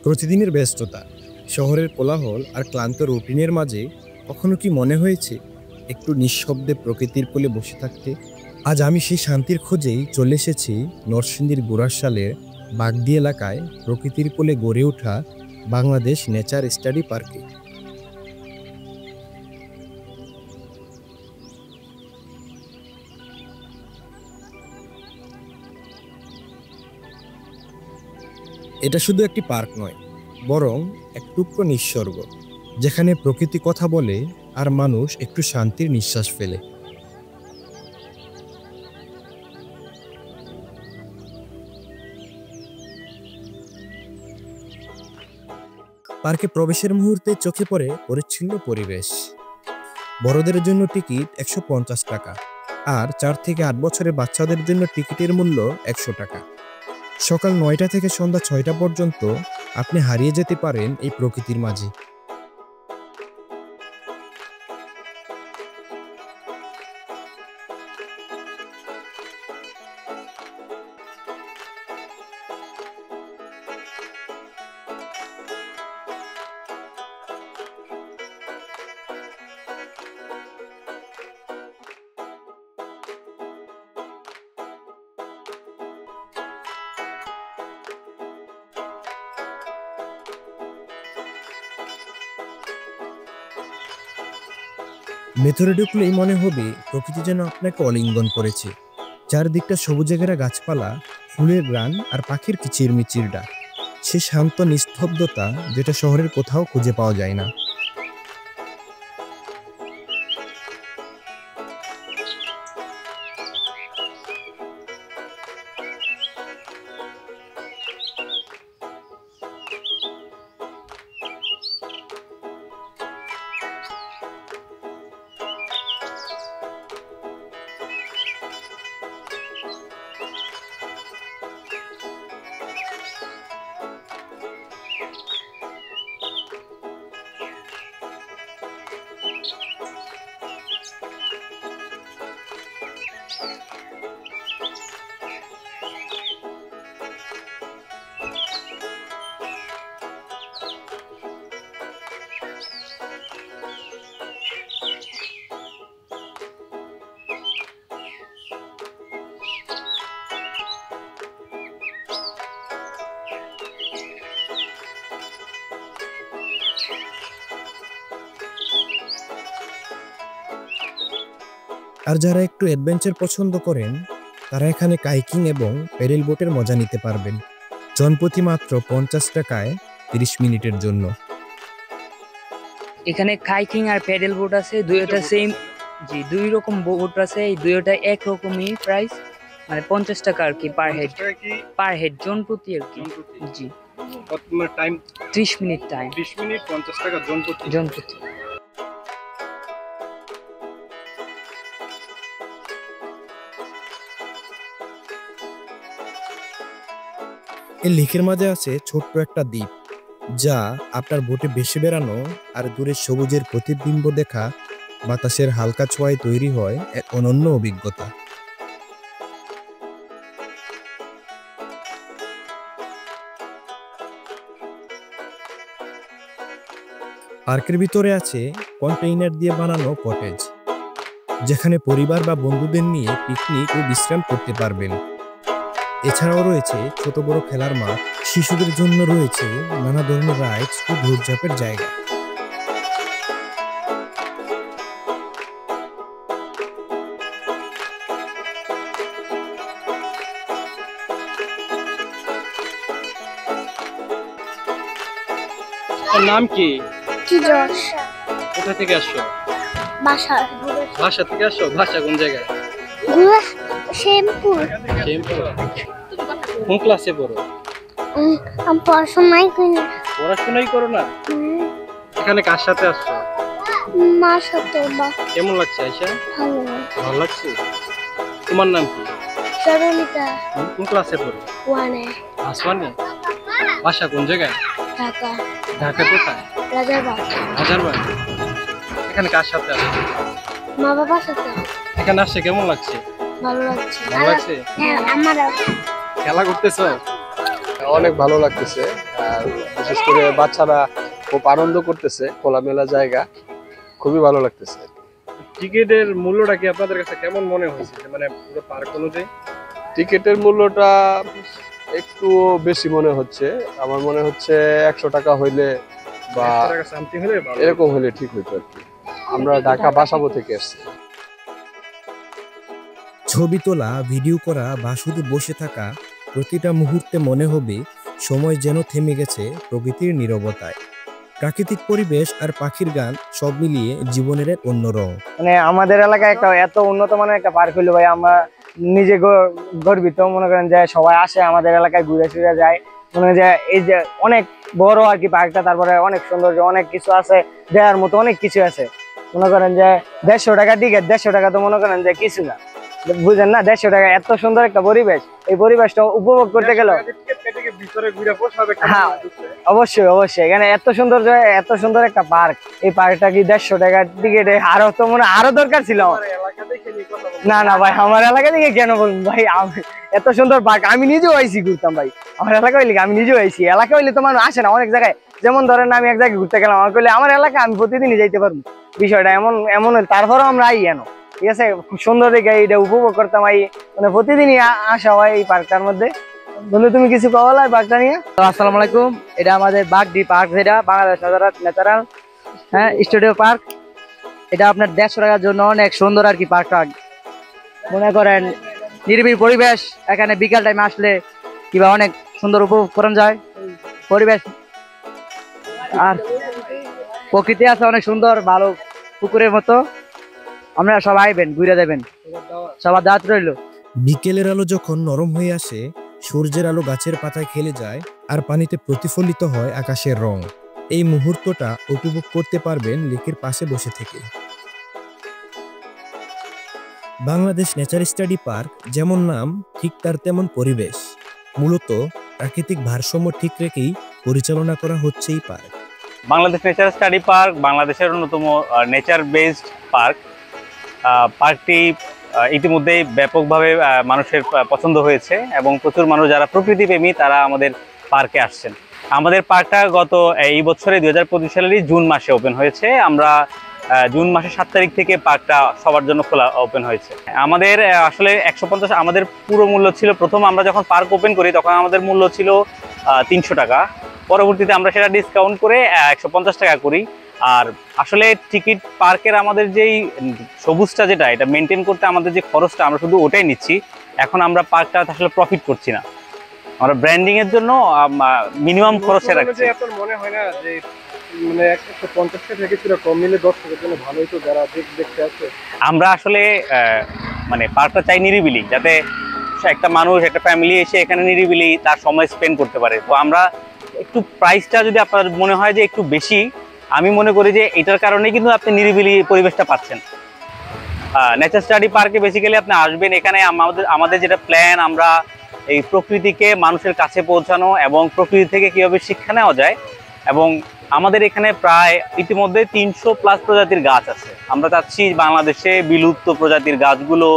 প্রতিদিনের ব্যস্ততা, শহরের কোলাহল আর ক্লান্ত রুটিনের মাঝে কখনো কি মনে হয়েছে একটু নিঃশব্দে প্রকৃতির কোলে বসে থাকতে? আজ আমি সেই শান্তির খোঁজেই চলে এসেছি নরসিংদীর গুড়াশালের বাগদি এলাকায় প্রকৃতির কোলে গড়ে ওঠা বাংলাদেশ নেচার স্টাডি পার্কে। এটা শুধু একটি পার্ক নয়, বরং এক টুকরো নিঃস্বর্গ, যেখানে প্রকৃতি কথা বলে আর মানুষ একটু শান্তির নিঃশ্বাস ফেলে। পার্কে প্রবেশের মুহূর্তে চোখে পড়ে পরিচ্ছন্ন পরিবেশ। বড়দের জন্য টিকিট ১৫০ টাকা, আর ৪ থেকে ৮ বছরের বাচ্চাদের জন্য টিকিটের মূল্য ১০০ টাকা। সকাল ৯টা থেকে সন্ধ্যা ৬টা পর্যন্ত আপনি হারিয়ে যেতে পারেন এই প্রকৃতির মাঝে। ভেতরে ঢুকলেই মনে হবে প্রকৃতি যেন আপনাকে অলিঙ্গন করেছে। চারদিকটা সবুজে ঘেরা গাছপালা, ফুলের গ্রান আর পাখির কিচিরমিচির ডাক। সে শান্ত নিস্তব্ধতা যেটা শহরের কোথাও খুঁজে পাওয়া যায় না। আর যারা একটু অ্যাডভেঞ্চার পছন্দ করেন, তারা এখানে কাইকিং এবং প্যাডেল বোটের মজা নিতে পারবেন, জনপ্রতি মাত্র ৫০ টাকায় ৩০ মিনিটের জন্য। এখানে কাইকিং আর প্যাডেল বোট আছে, দুইটা সেম। জি, দুই রকম বোট আছে, এই দুইটা এক রকমই প্রাইস, মানে ৫০ টাকা আর কি পার হেড জনপ্রতি আর কি। জি, টাইম ৩০ মিনিট টাইম, ৩০ মিনিট ৫০ টাকা জনপ্রতি। এই লেকের মাঝে আছে ছোট্ট একটা দ্বীপ, যা আপনার বোটে ভেসে বেড়ানো আর দূরের সবুজের প্রতিবিম্ব দেখা, বাতাসের হালকা ছোঁয়ায় তৈরি হয় এক অনন্য অভিজ্ঞতা। পার্কের ভিতরে আছে কন্টেইনার দিয়ে বানানো কটেজ, যেখানে পরিবার বা বন্ধুদের নিয়ে পিকনিক ও বিশ্রাম করতে পারবেন। এছাড়াও রয়েছে ছোট বড় খেলার মাঠ, শিশুদের জন্য রয়েছে নানা ধরনের রাইডস ও দৌড়ঝাঁপের জায়গা। নাম কি? কোথা থেকে আসছো? বাসা থেকে আসছো? বাসা কোন জায়গায়? শ্যামপুর। কোন ক্লাসে পড়ো? আমি পড়াশোনাই করি না। পড়াশোনাই করো না? এখানে কার সাথে আসছো? মার সাথে। কেমন লাগছে আয়শা? ভালো লাগছে। তোমার নাম কি? সরলিতা। কোন ক্লাসে পড়ো? 1-এ। ক্লাস 1-এ? বাসা কোন জায়গায়? ঢাকা। ঢাকা কোথায়? রাজারবাগ। এখানে কার সাথে আসছো? মা বাবার সাথে। এখানে আসছে কেমন লাগছে? ভালো লাগছে। ভালো লাগছে? হ্যাঁ, আমারও। খেলা করতেছো? অনেক ভালো লাগতেছে, আর বিশেষ করে বাচ্চারা খুব আনন্দ করতেছে, খোলামেলা জায়গা, খুবই ভালো লাগতেছে। টিকিটের মূল্যটা কি আপনাদের কাছে কেমন মনে হয়েছে, মানে পুরো পার্ক অনুযায়ী? টিকিটের মূল্যটা একটু বেশি মনে হচ্ছে, আমার মনে হচ্ছে 100 টাকা হইলে বা এরকম হলে ঠিক হইতো আর কি। আমরা ঢাকা বাসাবো থেকে আসছি। ছবি তোলা, ভিডিও করা বা শুধু বসে থাকা, প্রতিটা মুহূর্তে মনে হবে সময় যেন থেমে গেছে প্রকৃতির নীরবতায়। প্রাকৃতিক পরিবেশ আর পাখির গান সব মিলিয়ে জীবনের এক অন্য রং। মানে আমাদের এলাকায় একটা এত উন্নত মানের একটা পার্ক হইলো ভাই, আমরা নিজে গর্বিত। মনে করেন যে সবাই আসে আমাদের এলাকায় ঘুরে ফিরে যায়, মনে হয় যে এই যে অনেক বড় আর কি পার্কটা, তারপরে অনেক সৌন্দর্য, অনেক কিছু আছে দেওয়ার মতো, অনেক কিছু আছে। মনে করেন যে 150 টাকা টিকিট, 150 টাকা তো মনে করেন যে কিছু না, বুঝেন না? 150 টাকা, এত সুন্দর একটা পরিবেশ, এই পরিবেশটা উপভোগ করতে গেল। হ্যাঁ অবশ্যই অবশ্যই, এখানে এত সুন্দর, এত সুন্দর একটা পার্ক, এই পার্কটা কি 150 টাকার টিকিটে আরো তো মনে আরো দরকার ছিল। না না ভাই, আমার এলাকা থেকে কেন বলুন ভাই, এত সুন্দর পার্ক আমি নিজেও আইসি ঘুরতাম ভাই, আমার এলাকা হইলে আমি নিজেও আইসি। এলাকা হইলে তো মানুষ আসে না অনেক জায়গায়, যেমন ধরেন আমি এক জায়গায় ঘুরতে গেলাম, আমার কইলে আমার এলাকা আমি প্রতিদিনই যাইতে পারবো, বিষয়টা এমন এমন, তারপরেও আমরা আই কেন, ঠিক আছে? খুব সুন্দর দেখে এটা উপভোগ করতাম, আই মানে প্রতিদিনই আসা হয় এই পার্কটার মধ্যে। বন্ধু তুমি কিছু বলার পার্কটা নিয়ে? আসসালামু আলাইকুম, এটা আমাদের বাগডি পার্ক, যেটা বাংলাদেশ ন্যাচারাল স্টুডিও পার্ক। এটা আপনার 150 টাকার জন্য অনেক সুন্দর আর কি পার্কটা। মনে করেন নিরিবিলি পরিবেশ, এখানে বিকাল টাইমে আসলে কিংবা অনেক সুন্দর উপভোগ করা যায় পরিবেশ, আর প্রকৃতি আছে অনেক সুন্দর, ভালো পুকুরের মতো। আপনারা সবাই আইবেন, ঘুরে যাবেন, সবার দাওয়াত রইল। বিকেলের আলো যখন নরম হয়ে আসে, সূর্যের আলো গাছের পাতায় খেলে যায় আর পানিতে প্রতিফলিত হয় আকাশের রং, এই মুহূর্তটা উপভোগ করতে পারবেন লেকের পাশে বসে থেকে। বাংলাদেশ নেচার স্টাডি পার্ক যেমন নাম, ঠিক তার তেমন পরিবেশ। মূলত প্রাকৃতিক ভারসাম্য ঠিক রেখেই পরিচালনা করা হচ্ছে এই park. Bangladesh nature study park বাংলাদেশের অন্যতম নেচার বেসড পার্ক। পার্কটি ইতিমধ্যেই ব্যাপকভাবে মানুষের পছন্দ হয়েছে এবং প্রচুর মানুষ যারা প্রকৃতিপ্রেমী তারা আমাদের পার্কে আসছেন। আমাদের পার্কটা গত এই বছরে 2025 সালেরই জুন মাসে ওপেন হয়েছে। আমরা জুন মাসের 7 তারিখ থেকে পার্কটা সবার জন্য খোলা ওপেন হয়েছে। আমাদের আসলে 150, আমাদের পুরো মূল্য ছিল, প্রথম আমরা যখন পার্ক ওপেন করি তখন আমাদের মূল্য ছিল 300 টাকা। পরবর্তীতে আমরা সেটা ডিসকাউন্ট করে 150 টাকা করি। আর আসলে টিকিট পার্কের আমাদের যেই সবুজটা যেটা, এটা মেনটেন করতে আমাদের যে খরচটা, আমরা শুধু ওটাই নিচ্ছি। এখন আমরা পার্কটা আসলে প্রফিট করছি না, আমরা ব্র্যান্ডিং এর জন্য মিনিমাম খরচে রাখছি। মনে হয় না যে মানে 150 টাকা থেকে পুরো কম নিলে দর্শকের জন্য ভালো হতো যারা দেখতে আসে? আমরা আসলে মানে পার্কটা চাই নিরিবিলি, যাতে একটা মানুষ, একটা ফ্যামিলি এসে এখানে নিরিবিলি তার সময় স্পেন্ড করতে পারে। তো আমরা একটু প্রাইসটা যদি আপনার মনে হয় যে একটু বেশি, আমি মনে করি যে এটার কারণে কিন্তু আপনি নিরিবিলি পরিবেশটা পাচ্ছেন। নেচার স্টাডি পার্কে বেসিক্যালি আপনি আসবেন, এখানে আমাদের যেটা প্ল্যান, আমরা এই প্রকৃতিকে মানুষের কাছে পৌঁছানো এবং প্রকৃতি থেকে কীভাবে শিক্ষা নেওয়া যায়। এবং আমাদের এখানে প্রায় ইতিমধ্যে 300+ প্রজাতির গাছ আছে। আমরা চাচ্ছি বাংলাদেশে বিলুপ্ত প্রজাতির গাছগুলো,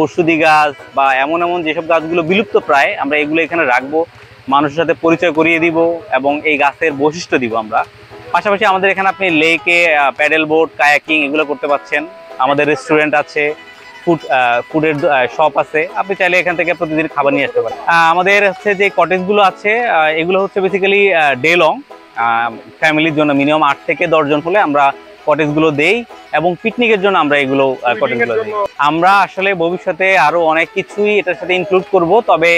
ঔষধি গাছ বা এমন যেসব গাছগুলো বিলুপ্ত প্রায়, আমরা এগুলো এখানে রাখবো, মানুষের সাথে পরিচয় করিয়ে দিব এবং এই গাছের বৈশিষ্ট্য দিব আমরা। পাশাপাশি আমাদের এখানে আপনি লেকে প্যাডেল বোট, কায়াকিং এগুলো করতে পারছেন। আমাদের রেস্টুরেন্ট আছে, ফুডের শপ আছে, আপনি চাইলে এখান থেকে প্রতিদিন খাবার নিয়ে আসতে পারেন। আমাদের হচ্ছে যে কটেজগুলো আছে, এগুলো হচ্ছে বেসিক্যালি ডে লং, ফ্যামিলির জন্য মিনিমাম 8 থেকে 10 জন হলে আমরা কটেজগুলো দেই, এবং পিকনিকের জন্য আমরা এগুলো কটেজগুলো দিই। আমরা আসলে ভবিষ্যতে আরো অনেক কিছুই এটার সাথে ইনক্লুড করব, তবে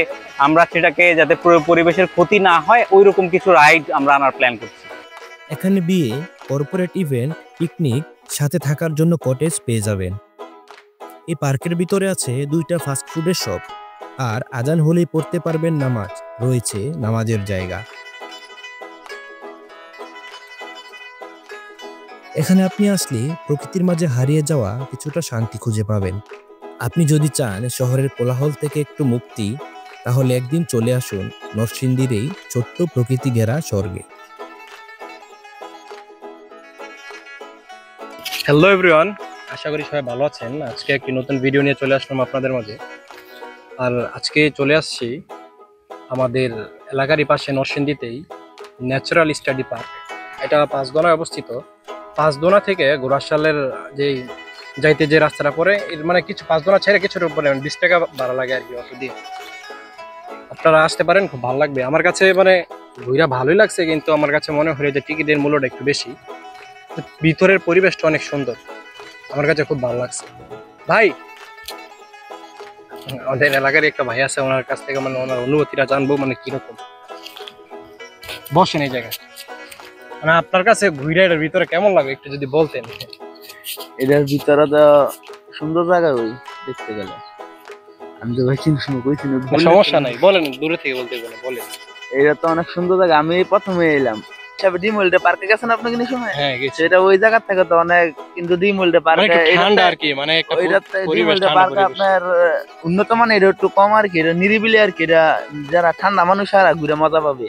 আমরা সেটাকে যাতে পরিবেশের ক্ষতি না হয় ওই রকম কিছু রাইড আমরা আনার প্ল্যান করছি। এখানে বিয়ে, কর্পোরেট ইভেন্ট, পিকনিক, সাথে থাকার জন্য কটেজ পেয়ে যাবেন। এই পার্কের ভিতরে আছে 2টা ফাস্ট ফুডের শপ, আর আজান হলেই পড়তে পারবেন নামাজ, রয়েছে নামাজের জায়গা। এখানে আপনি আসলে প্রকৃতির মাঝে হারিয়ে যাওয়া কিছুটা শান্তি খুঁজে পাবেন। আপনি যদি চান শহরের কোলাহল থেকে একটু মুক্তি, তাহলে একদিন চলে আসুন নরসিংদীর এই ছোট্ট প্রকৃতি ঘেরা স্বর্গে। হ্যালো এভরিওয়ান, আশা করি সবাই ভালো আছেন। আজকে একটি নতুন ভিডিও নিয়ে চলে আসলাম আপনাদের মাঝে। আর আজকে চলে আসছি আমাদের এলাকারই পাশে নরসিংদীতেই ন্যাচারাল স্টাডি পার্ক। এটা পাঁচদোনায় অবস্থিত। পাঁচদোনা থেকে গোরাশালের যে যাইতে যে রাস্তাটা পড়ে মানে কিছু পাঁচদোনা ছেড়ে কিছুর উপরে 20 টাকা ভাড়া লাগে আর কি অটো দিয়ে। আপনারা আসতে পারেন, খুব ভালো লাগবে। আমার কাছে মানে ঘুরা ভালোই লাগছে, কিন্তু আমার কাছে মনে হয় যে টিকিটের মূল্যটা একটু বেশি। ভিতরের পরিবেশটা অনেক সুন্দর, আমার কাছে খুব ভালো লাগছে। ভাই, আমাদের এলাকার একটা ভাই আছে, ওনার কাছ থেকে মানে ওনার অনুভূতিটা জানবো, মানে কিরকম। বসেন এই জায়গায়, মানে আপনার কাছে ঘুরে এর ভিতরে কেমন লাগে একটু যদি বলতেন। এটার ভিতরে তো সুন্দর জায়গা ওই দেখতে গেলে। আমি তো ভাই চিন্তা কইছি না, সমস্যা নাই, বলেন, দূরে থেকে বলতে বলেন। এটা তো অনেক সুন্দর জায়গা। আমি প্রথমে এলাম ডিমোল্ডে পার্কে গেছেন আপনি কিনা সময়? হ্যাঁ গেছি। সেটা ওই জায়গা থেকে তো অনেক, কিন্তু ডিমোল্ডে পার্কে ঠান্ডা আর কি, মানে একটা পরিবেশ পার্কে আপনার উন্নত মানের একটু কম আর কি, এটা নিরিবিলি আর কি। এটা যারা ঠান্ডা মানুষ আর ঘুরে মজা পাবে,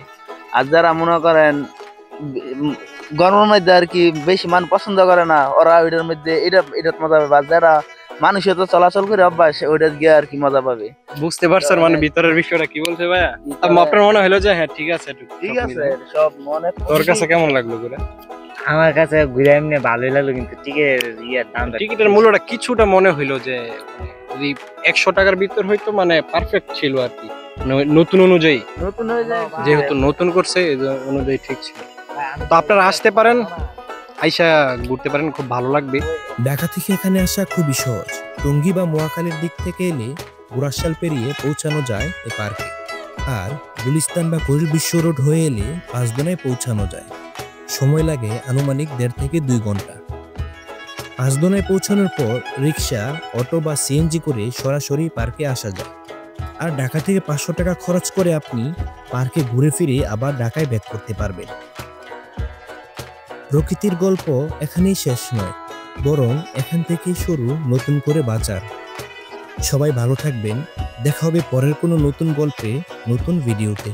আর যারা মনে করেন গরমের মধ্যে আর কি বেশি মান পছন্দ করে না, ওরা ওইটার মধ্যে এটা মজা পাবে। আর যারা মানুষ তো চলাচল করে অভ্যাস, ওইটা গিয়ে আর কি মজা পাবে। বুঝতে পারছেন মানে ভিতরের বিষয়টা কি বলছে ভাইয়া? আপনার মনে হলো যে হ্যাঁ ঠিক আছে, ঠিক আছে সব মনে। তোর কাছে কেমন লাগলো ঘুরে? আমার কাছে ঘুরে এমনি ভালোই লাগলো, কিন্তু টিকিটের মূল্যটা কিছুটা মনে হইলো যে যদি 100 টাকার ভিতর হইতো মানে পারফেক্ট ছিল আর কি, নতুন অনুযায়ী, নতুন হয়ে যায় যেহেতু নতুন করছে এই অনুযায়ী ঠিক ছিল। তো আপনারা আসতে পারেন, আইসা ঘুরতে পারেন, খুব ভালো লাগবে। ঢাকা থেকে এখানে আসা খুবই সহজ। টঙ্গী বা মোয়াখালীর দিক থেকে এলে গোরাশাল পেরিয়ে পৌঁছানো যায় এই পার্কে, আর গুলিস্তান বা কোরিল বিশ্ব রোড হয়ে এলে পাঁচদোনায় পৌঁছানো যায়। সময় লাগে আনুমানিক 1.5 থেকে 2 ঘন্টা। পাঁচদোনায় পৌঁছানোর পর রিক্সা, অটো বা সিএনজি করে সরাসরি পার্কে আসা যায়। আর ঢাকা থেকে 500 টাকা খরচ করে আপনি পার্কে ঘুরে ফিরে আবার ঢাকায় ব্যাক করতে পারবেন। প্রকৃতির গল্প এখানেই শেষ নয়, বরং এখান থেকেই শুরু নতুন করে বাঁচার। সবাই ভালো থাকবেন, দেখা হবে পরের কোনো নতুন গল্পে, নতুন ভিডিওতে।